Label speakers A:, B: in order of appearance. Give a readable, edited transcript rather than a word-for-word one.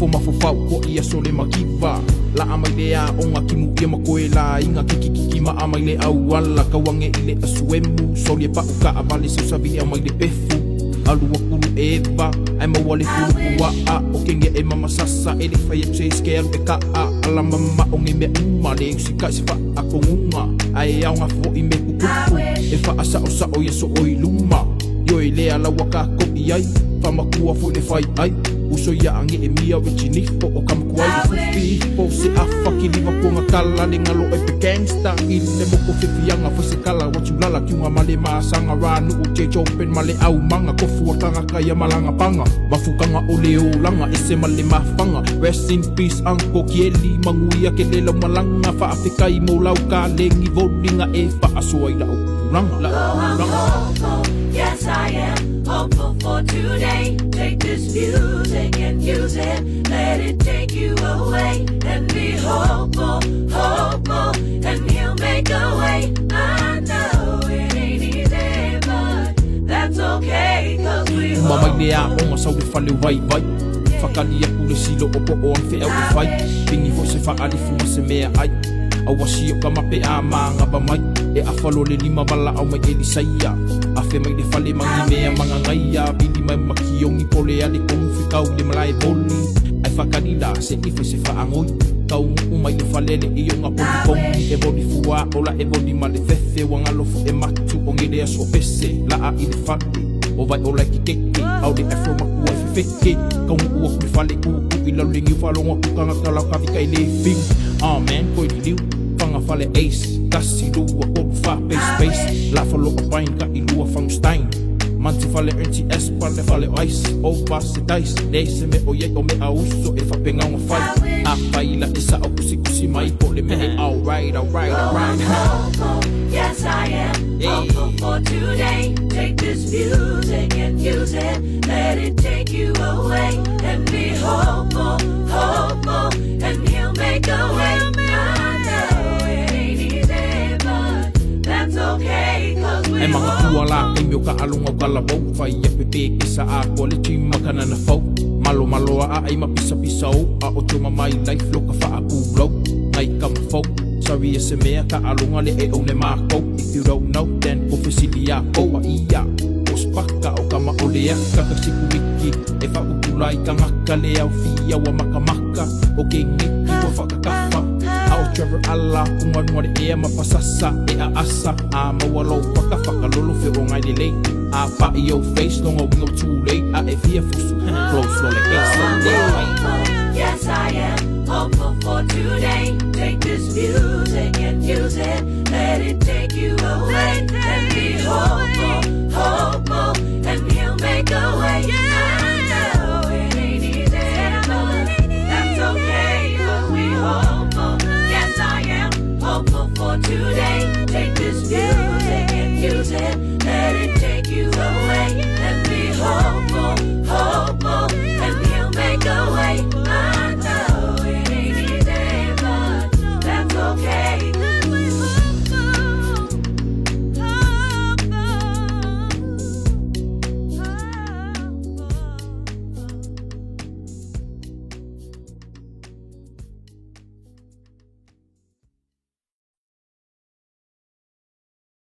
A: mafofau ko ia sole makiva la amailea onga kimu ia makoe la inga kiki ma amaile au wala kawange ile asuemu sole pa uka avale so sabi amaile pefu alu wakulu eva ai mawale kulu wa a okenge e mama sasa ele fai che scare e ka ala mama onge me umale sika sifa akonga ai au nga fo i me kuku e fa asa o yeso o iluma yo ile ala waka ko ai fa makua fo le fai ai uso ya ange e mia wichini po o kam kwai fufi po se afa kiliva ko ngakala le ngalo e pe gangsta ile mo ko fifi anga fo se kala wachulala kiunga male masanga ranu u che chopen male au manga ko fuatanga kaya malanga panga mafukanga oleo langa ese male mafanga rest in peace anko kieli manguia kelela malanga fa afika I mo lauka lengi volinga e fa asoa ila ranga
B: yes I am hopeful for today. Take this music and use it. Let it take you away and be hopeful, hopeful, and he'll make a way. I know it ain't easy, but that's okay, cause we hope.
A: Mama lea onga sau le fale vai vai. Whakalia kule silo opo o an whea o whai. Pingi fo se whaalifu ma se mea ai. Awasi o ka mape a maanga ba mai. E afalo le lima wala au mai eli saia. Afe mai le fale mangi mea manga ngaia. Bili mai makiongi pole ali kongu whikau le malai boli. Ai whakanila se ife se whaangoi. Kau umai le fale le i o ngā poli kongi. E bodi fua ola e bodi ma le fefe. Wangalofu e matu o ngere aso pese. Laa I le fale o vai ola ki keke. Au le afro makua I feke. Kau ua kule fale kuku I lau lengi whalonga kukanga kalau kawika I le fing. Ah man, koi li liu. Fanga fale ace, kasi lua koku fa base la falo a pain ka I lua fang stein manti fale NTS pale fale ice o passe dice se me oye o me a uso e fa penga un fight a baila esa o kusi mai po le me alright
B: yes I am hopeful for today. Take this music and use it. Let it take you away and be hopeful, hopeful, and he'll make a way.
A: E mga kuala e mio ka alunga kala bau fai e pepe ke sa a kole chima kana na fau malo a ai mapisa pisau a o chuma mai life lo ka fa a kulo ngai kam fau sorry e se mea ka alunga le e o le mako if you don't know then officially ko wa ia ospaka o kama olea ka sikumiki e fa ukulai ka ngaka le au fia wa makamaka o ke ngiki wa fa kafa Trevor Allah kungan mo e mapasasa e aasa a mawalo whakawhakalolo whio ngai le lei a pa I o face longa wingo too late a e fia fusu close lo le
B: yes I am hopeful for today. Take this music and use it. Let it take you away and be hopeful,